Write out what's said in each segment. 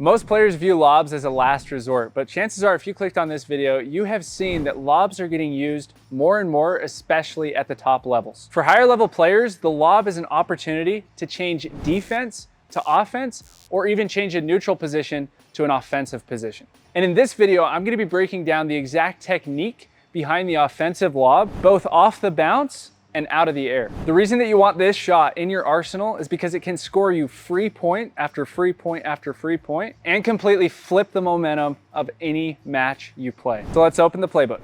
Most players view lobs as a last resort, but chances are if you clicked on this video, you have seen that lobs are getting used more and more, especially at the top levels. For higher level players, the lob is an opportunity to change defense to offense, or even change a neutral position to an offensive position. And in this video, I'm going to be breaking down the exact technique behind the offensive lob, both off the bounce and out of the air. The reason that you want this shot in your arsenal is because it can score you free point after free point after free point and completely flip the momentum of any match you play. So let's open the playbook.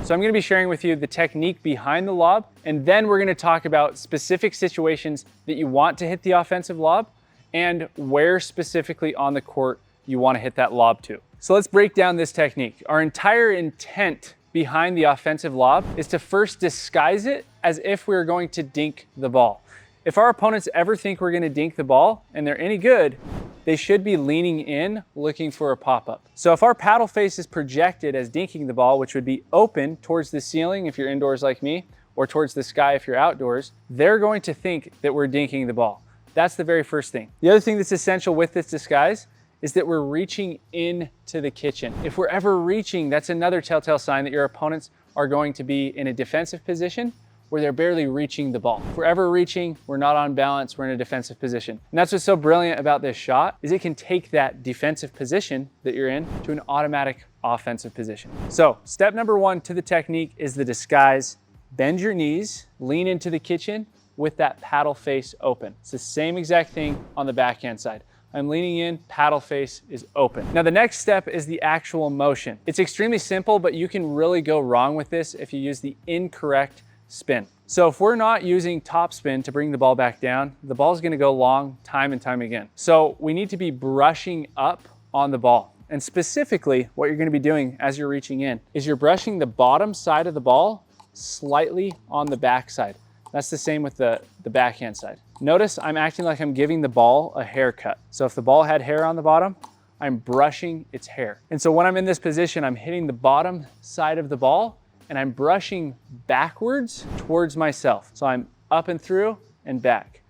So I'm going to be sharing with you the technique behind the lob, and then we're going to talk about specific situations that you want to hit the offensive lob and where specifically on the court you want to hit that lob to. So let's break down this technique. Our entire intent behind the offensive lob is to first disguise it as if we're going to dink the ball. If our opponents ever think we're going to dink the ball and they're any good, they should be leaning in looking for a pop-up. So if our paddle face is projected as dinking the ball, which would be open towards the ceiling if you're indoors like me, or towards the sky if you're outdoors, they're going to think that we're dinking the ball. That's the very first thing. The other thing that's essential with this disguise is that we're reaching into the kitchen. If we're ever reaching, that's another telltale sign that your opponents are going to be in a defensive position where they're barely reaching the ball. If we're ever reaching, we're not on balance, we're in a defensive position. And that's what's so brilliant about this shot, is it can take that defensive position that you're in to an automatic offensive position. So step number one to the technique is the disguise. Bend your knees, lean into the kitchen with that paddle face open. It's the same exact thing on the backhand side. I'm leaning in, paddle face is open. Now the next step is the actual motion. It's extremely simple, but you can really go wrong with this if you use the incorrect spin. So if we're not using top spin to bring the ball back down, the ball is going to go long time and time again. So we need to be brushing up on the ball. And specifically, what you're going to be doing as you're reaching in is you're brushing the bottom side of the ball slightly on the back side. That's the same with the backhand side. Notice I'm acting like I'm giving the ball a haircut. So if the ball had hair on the bottom, I'm brushing its hair. And so when I'm in this position, I'm hitting the bottom side of the ball and I'm brushing backwards towards myself. So I'm up and through and back.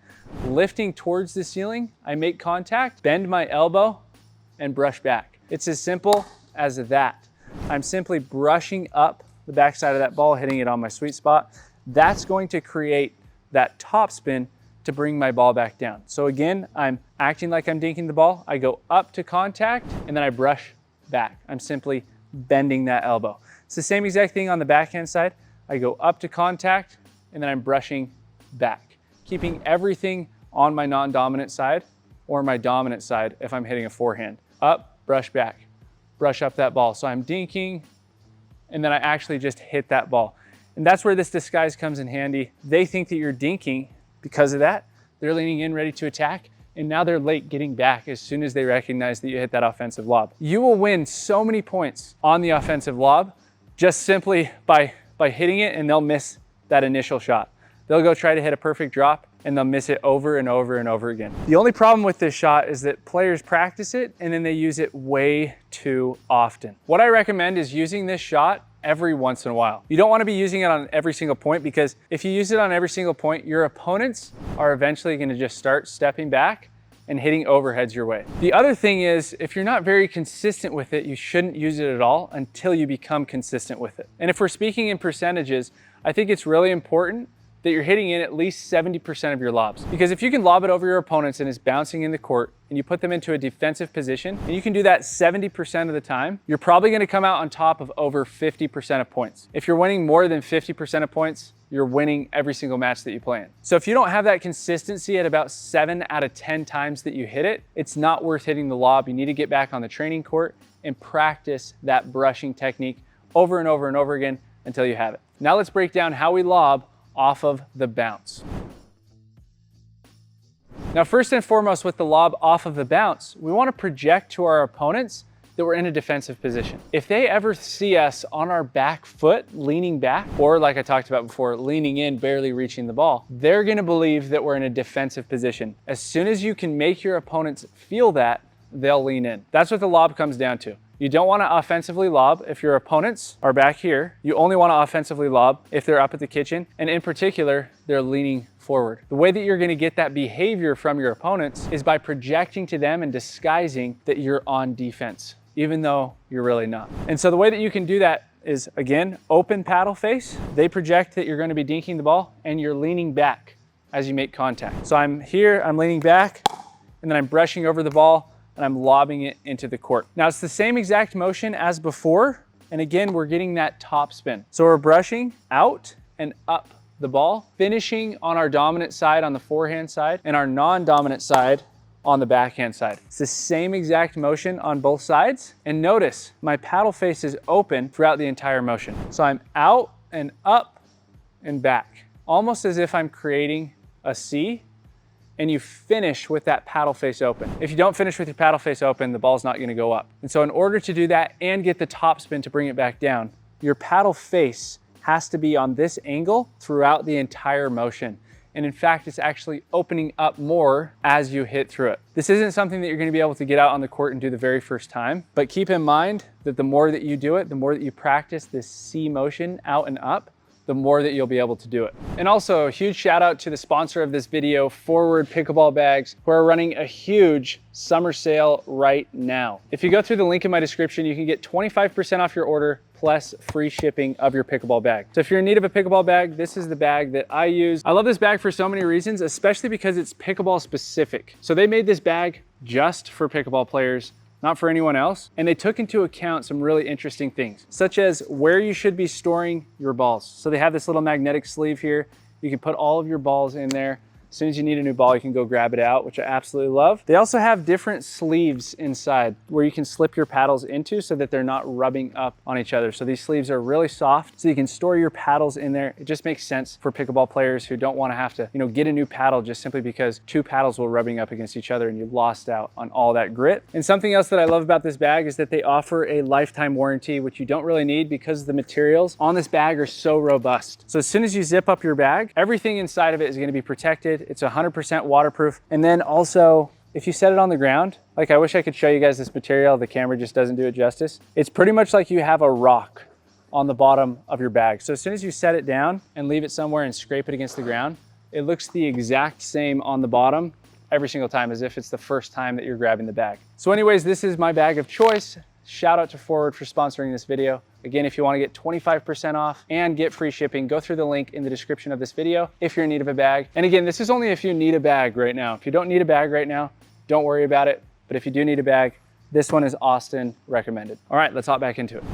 Lifting towards the ceiling, I make contact, bend my elbow and brush back. It's as simple as that. I'm simply brushing up the backside of that ball, hitting it on my sweet spot. That's going to create that top spin to bring my ball back down. So again, I'm acting like I'm dinking the ball. I go up to contact and then I brush back. I'm simply bending that elbow. It's the same exact thing on the backhand side. I go up to contact and then I'm brushing back, keeping everything on my non-dominant side or my dominant side if I'm hitting a forehand. Up, brush back, brush up that ball. So I'm dinking and then I actually just hit that ball. And that's where this disguise comes in handy. They think that you're dinking because of that. They're leaning in ready to attack, and now they're late getting back as soon as they recognize that you hit that offensive lob. You will win so many points on the offensive lob just simply by hitting it, and they'll miss that initial shot. They'll go try to hit a perfect drop and they'll miss it over and over and over again. The only problem with this shot is that players practice it and then they use it way too often. What I recommend is using this shot every once in a while. You don't want to be using it on every single point, because if you use it on every single point, your opponents are eventually going to just start stepping back and hitting overheads your way. The other thing is, if you're not very consistent with it, you shouldn't use it at all until you become consistent with it. And if we're speaking in percentages, I think it's really important that you're hitting in at least 70% of your lobs. Because if you can lob it over your opponents and it's bouncing in the court and you put them into a defensive position and you can do that 70% of the time, you're probably gonna come out on top of over 50% of points. If you're winning more than 50% of points, you're winning every single match that you play in. So if you don't have that consistency at about 7 out of 10 times that you hit it, it's not worth hitting the lob. You need to get back on the training court and practice that brushing technique over and over and over again until you have it. Now let's break down how we lob off of the bounce. Now, first and foremost, with the lob off of the bounce, we want to project to our opponents that we're in a defensive position. If they ever see us on our back foot, leaning back, or like I talked about before, leaning in, barely reaching the ball, they're going to believe that we're in a defensive position. As soon as you can make your opponents feel that, they'll lean in. That's what the lob comes down to. You don't want to offensively lob if your opponents are back here. You only want to offensively lob if they're up at the kitchen, and in particular, they're leaning forward. The way that you're going to get that behavior from your opponents is by projecting to them and disguising that you're on defense, even though you're really not. And so the way that you can do that is, again, open paddle face. They project that you're going to be dinking the ball and you're leaning back as you make contact. So I'm here, I'm leaning back, and then I'm brushing over the ball and I'm lobbing it into the court. Now it's the same exact motion as before. And again, we're getting that top spin. So we're brushing out and up the ball, finishing on our dominant side on the forehand side and our non-dominant side on the backhand side. It's the same exact motion on both sides. And notice my paddle face is open throughout the entire motion. So I'm out and up and back, almost as if I'm creating a C, and you finish with that paddle face open. If you don't finish with your paddle face open, the ball's not gonna go up. And so in order to do that and get the top spin to bring it back down, your paddle face has to be on this angle throughout the entire motion. And in fact, it's actually opening up more as you hit through it. This isn't something that you're gonna be able to get out on the court and do the very first time, but keep in mind that the more that you do it, the more that you practice this C motion out and up, the more that you'll be able to do it. And also a huge shout out to the sponsor of this video, Forward Pickleball Bags, who are running a huge summer sale right now. If you go through the link in my description, you can get 25% off your order plus free shipping of your pickleball bag. So if you're in need of a pickleball bag, this is the bag that I use. I love this bag for so many reasons, especially because it's pickleball specific. So they made this bag just for pickleball players, not for anyone else. And they took into account some really interesting things, such as where you should be storing your balls. So they have this little magnetic sleeve here. You can put all of your balls in there. As soon as you need a new ball, you can go grab it out, which I absolutely love. They also have different sleeves inside where you can slip your paddles into so that they're not rubbing up on each other. So these sleeves are really soft, so you can store your paddles in there. It just makes sense for pickleball players who don't want to have to, get a new paddle just simply because two paddles were rubbing up against each other and you lost out on all that grit. And something else that I love about this bag is that they offer a lifetime warranty, which you don't really need because the materials on this bag are so robust. So as soon as you zip up your bag, everything inside of it is going to be protected. It's 100% waterproof. And then also, if you set it on the ground, like I wish I could show you guys this material, the camera just doesn't do it justice. It's pretty much like you have a rock on the bottom of your bag. So as soon as you set it down and leave it somewhere and scrape it against the ground, it looks the exact same on the bottom every single time, as if it's the first time that you're grabbing the bag. So anyways, this is my bag of choice. Shout out to Forward for sponsoring this video. Again, if you want to get 25% off and get free shipping, go through the link in the description of this video if you're in need of a bag. And again, this is only if you need a bag right now. If you don't need a bag right now, don't worry about it. But if you do need a bag, this one is Austin recommended. All right, let's hop back into it.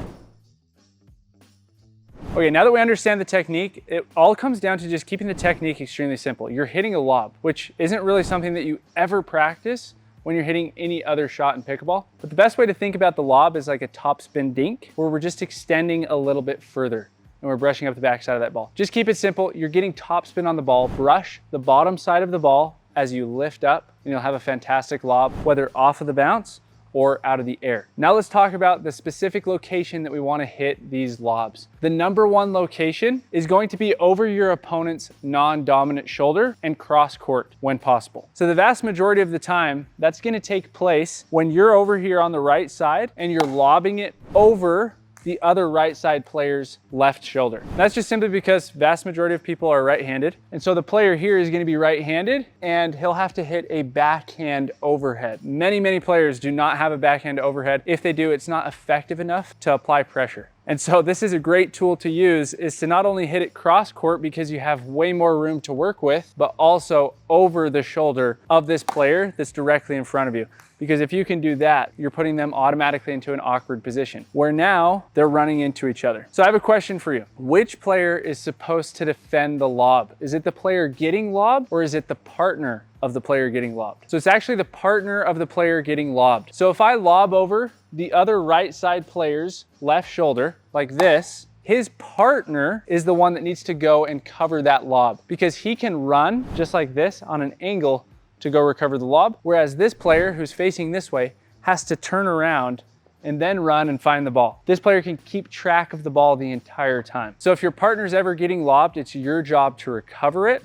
Okay, now that we understand the technique, it all comes down to just keeping the technique extremely simple. You're hitting a lob, which isn't really something that you ever practice when you're hitting any other shot in pickleball. But the best way to think about the lob is like a top spin dink, where we're just extending a little bit further and we're brushing up the backside of that ball. Just keep it simple. You're getting top spin on the ball. Brush the bottom side of the ball as you lift up, and you'll have a fantastic lob, whether off of the bounce or out of the air. Now let's talk about the specific location that we want to hit these lobs. The number one location is going to be over your opponent's non-dominant shoulder and cross court when possible. So the vast majority of the time, that's going to take place when you're over here on the right side and you're lobbing it over the other right side player's left shoulder. That's just simply because vast majority of people are right-handed. And so the player here is gonna be right-handed and he'll have to hit a backhand overhead. Many players do not have a backhand overhead. If they do, it's not effective enough to apply pressure. And so this is a great tool to use, is to not only hit it cross court because you have way more room to work with, but also over the shoulder of this player that's directly in front of you. Because if you can do that, you're putting them automatically into an awkward position where now they're running into each other. So I have a question for you. Which player is supposed to defend the lob? Is it the player getting lobbed, or is it the partner of the player getting lobbed? So it's actually the partner of the player getting lobbed. So if I lob over the other right side player's left shoulder like this, his partner is the one that needs to go and cover that lob, because he can run just like this on an angle to go recover the lob, whereas this player who's facing this way has to turn around and then run and find the ball. This player can keep track of the ball the entire time. So if your partner's ever getting lobbed, it's your job to recover it.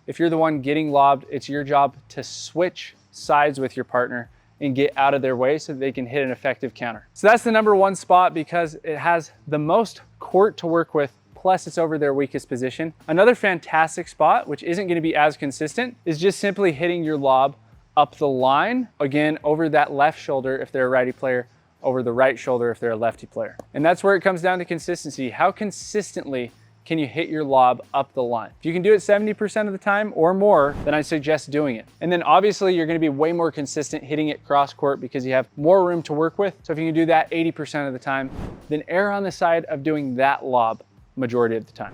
If you're the one getting lobbed, it's your job to switch sides with your partner and get out of their way so that they can hit an effective counter. So that's the #1 spot because it has the most court to work with, plus it's over their weakest position. Another fantastic spot, which isn't going to be as consistent, is just simply hitting your lob up the line, again, over that left shoulder if they're a righty player, over the right shoulder if they're a lefty player. And that's where it comes down to consistency. How consistently can you hit your lob up the line? If you can do it 70% of the time or more, then I suggest doing it. And then obviously you're gonna be way more consistent hitting it cross court because you have more room to work with. So if you can do that 80% of the time, then err on the side of doing that lob majority of the time.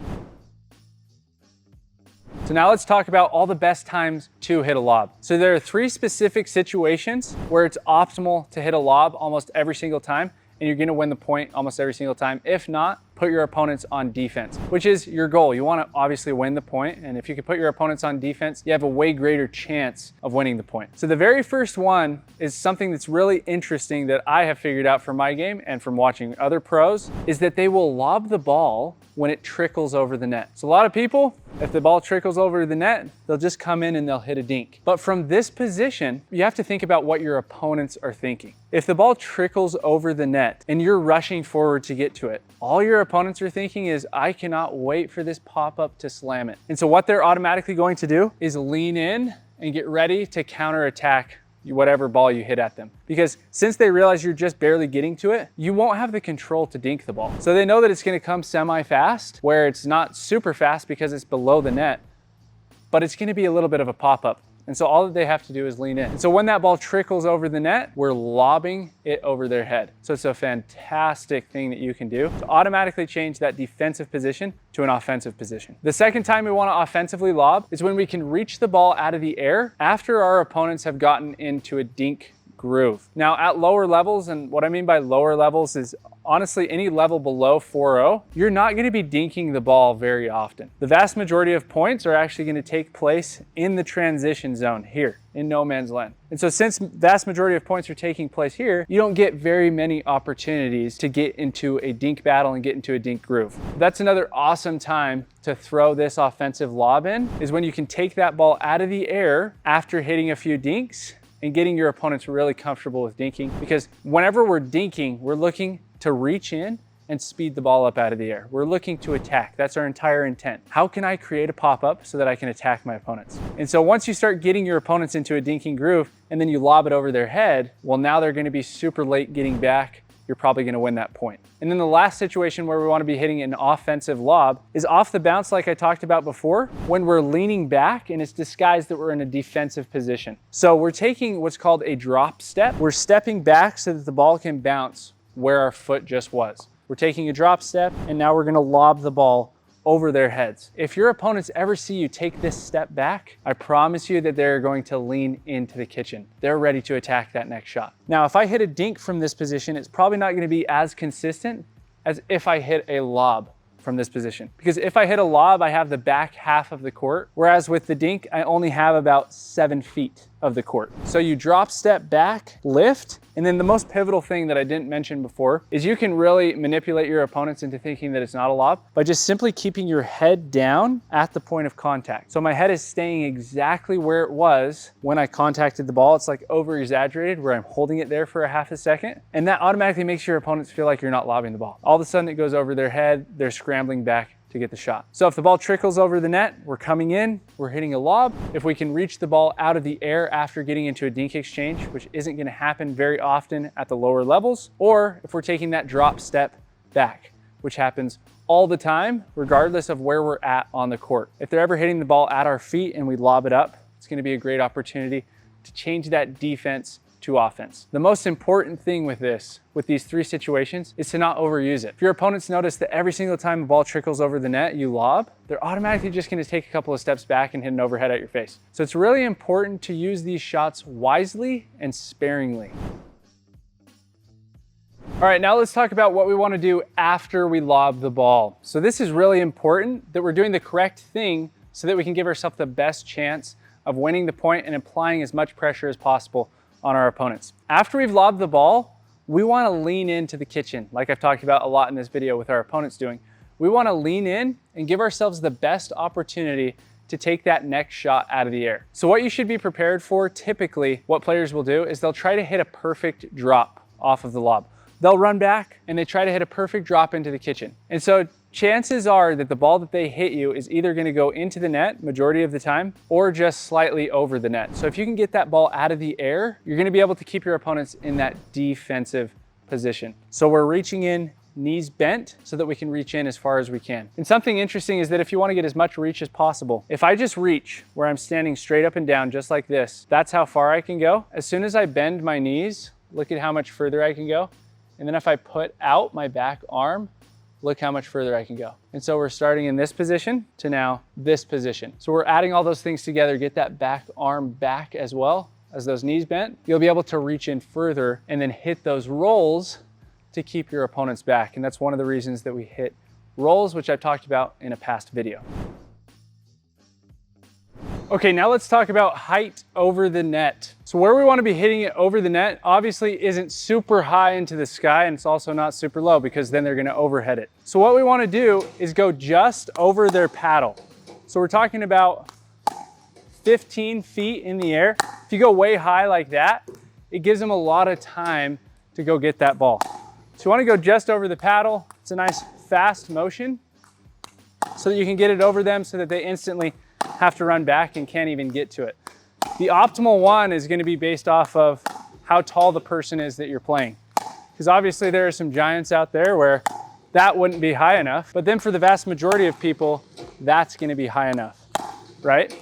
So now let's talk about all the best times to hit a lob. So there are 3 specific situations where it's optimal to hit a lob almost every single time, and you're gonna win the point almost every single time. If not, put your opponents on defense, which is your goal. You wanna obviously win the point, and if you can put your opponents on defense, you have a way greater chance of winning the point. So the very first one is something that's really interesting that I have figured out for my game and from watching other pros, is that they will lob the ball when it trickles over the net. So a lot of people, if the ball trickles over the net, they'll just come in and they'll hit a dink. But from this position, you have to think about what your opponents are thinking. If the ball trickles over the net and you're rushing forward to get to it, all your opponents are thinking is, I cannot wait for this pop-up to slam it. And so what they're automatically going to do is lean in and get ready to counterattack whatever ball you hit at them. Because since they realize you're just barely getting to it, you won't have the control to dink the ball. So they know that it's gonna come semi-fast, where it's not super fast because it's below the net, but it's gonna be a little bit of a pop-up. And so all that they have to do is lean in. And so when that ball trickles over the net, we're lobbing it over their head. So it's a fantastic thing that you can do to automatically change that defensive position to an offensive position. The second time we want to offensively lob is when we can reach the ball out of the air after our opponents have gotten into a dink groove. Now at lower levels, and what I mean by lower levels is honestly any level below 4-0, you're not going to be dinking the ball very often. The vast majority of points are actually going to take place in the transition zone here in no man's land. And so since vast majority of points are taking place here, you don't get very many opportunities to get into a dink battle and get into a dink groove. That's another awesome time to throw this offensive lob in, is when you can take that ball out of the air after hitting a few dinks and getting your opponents really comfortable with dinking. Because whenever we're dinking, we're looking to reach in and speed the ball up out of the air. We're looking to attack. That's our entire intent. How can I create a pop-up so that I can attack my opponents? And so once you start getting your opponents into a dinking groove and then you lob it over their head, well, now they're gonna be super late getting back. You're probably gonna win that point. And then the last situation where we wanna be hitting an offensive lob is off the bounce, like I talked about before, when we're leaning back and it's disguised that we're in a defensive position. So we're taking what's called a drop step. We're stepping back so that the ball can bounce where our foot just was. We're taking a drop step and now we're gonna lob the ball over their heads. If your opponents ever see you take this step back, I promise you that they're going to lean into the kitchen. They're ready to attack that next shot. Now, if I hit a dink from this position, it's probably not gonna be as consistent as if I hit a lob from this position. Because if I hit a lob, I have the back half of the court, whereas with the dink, I only have about 7 feet of the court. So you drop step back, lift, and then the most pivotal thing that I didn't mention before is you can really manipulate your opponents into thinking that it's not a lob by just simply keeping your head down at the point of contact. So my head is staying exactly where it was when I contacted the ball. It's like over exaggerated where I'm holding it there for a half a second. And that automatically makes your opponents feel like you're not lobbing the ball. All of a sudden it goes over their head, they're scrambling back to get the shot. So if the ball trickles over the net, we're coming in, we're hitting a lob. If we can reach the ball out of the air after getting into a dink exchange, which isn't gonna happen very often at the lower levels, or if we're taking that drop step back, which happens all the time, regardless of where we're at on the court. If they're ever hitting the ball at our feet and we lob it up, it's gonna be a great opportunity to change that defense to offense. The most important thing with these 3 situations is to not overuse it. If your opponents notice that every single time the ball trickles over the net, you lob, they're automatically just gonna take a couple of steps back and hit an overhead at your face. So it's really important to use these shots wisely and sparingly. All right, now let's talk about what we wanna do after we lob the ball. So this is really important that we're doing the correct thing so that we can give ourselves the best chance of winning the point and applying as much pressure as possible on our opponents. After we've lobbed the ball, we wanna lean into the kitchen, like I've talked about a lot in this video with our opponents doing. We wanna lean in and give ourselves the best opportunity to take that next shot out of the air. So what you should be prepared for, typically, what players will do is they'll try to hit a perfect drop off of the lob. They'll run back and they try to hit a perfect drop into the kitchen. And so chances are that the ball that they hit you is either gonna go into the net majority of the time or just slightly over the net. So if you can get that ball out of the air, you're gonna be able to keep your opponents in that defensive position. So we're reaching in, knees bent, so that we can reach in as far as we can. And something interesting is that if you want to get as much reach as possible, if I just reach where I'm standing straight up and down just like this, that's how far I can go. As soon as I bend my knees, look at how much further I can go. And then if I put out my back arm, look how much further I can go. And so we're starting in this position to now this position. So we're adding all those things together, get that back arm back as well as those knees bent. You'll be able to reach in further and then hit those rolls to keep your opponents back. And that's one of the reasons that we hit rolls, which I've talked about in a past video. Okay, now let's talk about height over the net. So where we want to be hitting it over the net obviously isn't super high into the sky, and it's also not super low because then they're going to overhead it. So what we want to do is go just over their paddle. So we're talking about 15 feet in the air. If you go way high like that, it gives them a lot of time to go get that ball. So you want to go just over the paddle. It's a nice fast motion so that you can get it over them so that they instantly have to run back and can't even get to it. The optimal one is going to be based off of how tall the person is that you're playing. Because obviously there are some giants out there where that wouldn't be high enough, but then for the vast majority of people, that's going to be high enough, right?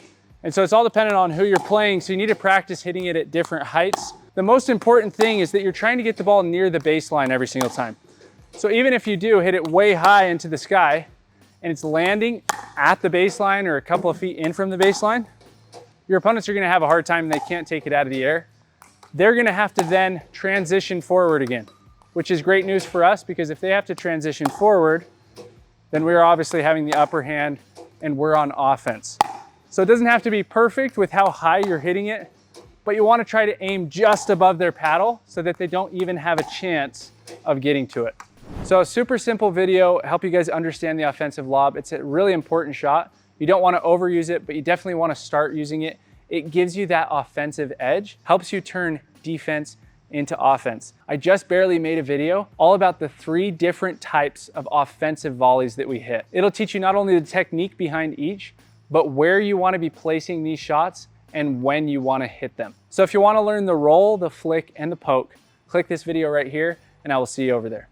And so it's all dependent on who you're playing, so you need to practice hitting it at different heights. The most important thing is that you're trying to get the ball near the baseline every single time. So even if you do hit it way high into the sky and it's landing at the baseline or a couple of feet in from the baseline, your opponents are gonna have a hard time and they can't take it out of the air. They're gonna have to then transition forward again, which is great news for us because if they have to transition forward, then we're obviously having the upper hand and we're on offense. So it doesn't have to be perfect with how high you're hitting it, but you want to try to aim just above their paddle so that they don't even have a chance of getting to it. So a super simple video, help you guys understand the offensive lob. It's a really important shot. You don't want to overuse it, but you definitely want to start using it. It gives you that offensive edge, helps you turn defense into offense. I just barely made a video all about the 3 different types of offensive volleys that we hit. It'll teach you not only the technique behind each, but where you want to be placing these shots and when you want to hit them. So if you want to learn the roll, the flick, and the poke, click this video right here, and I will see you over there.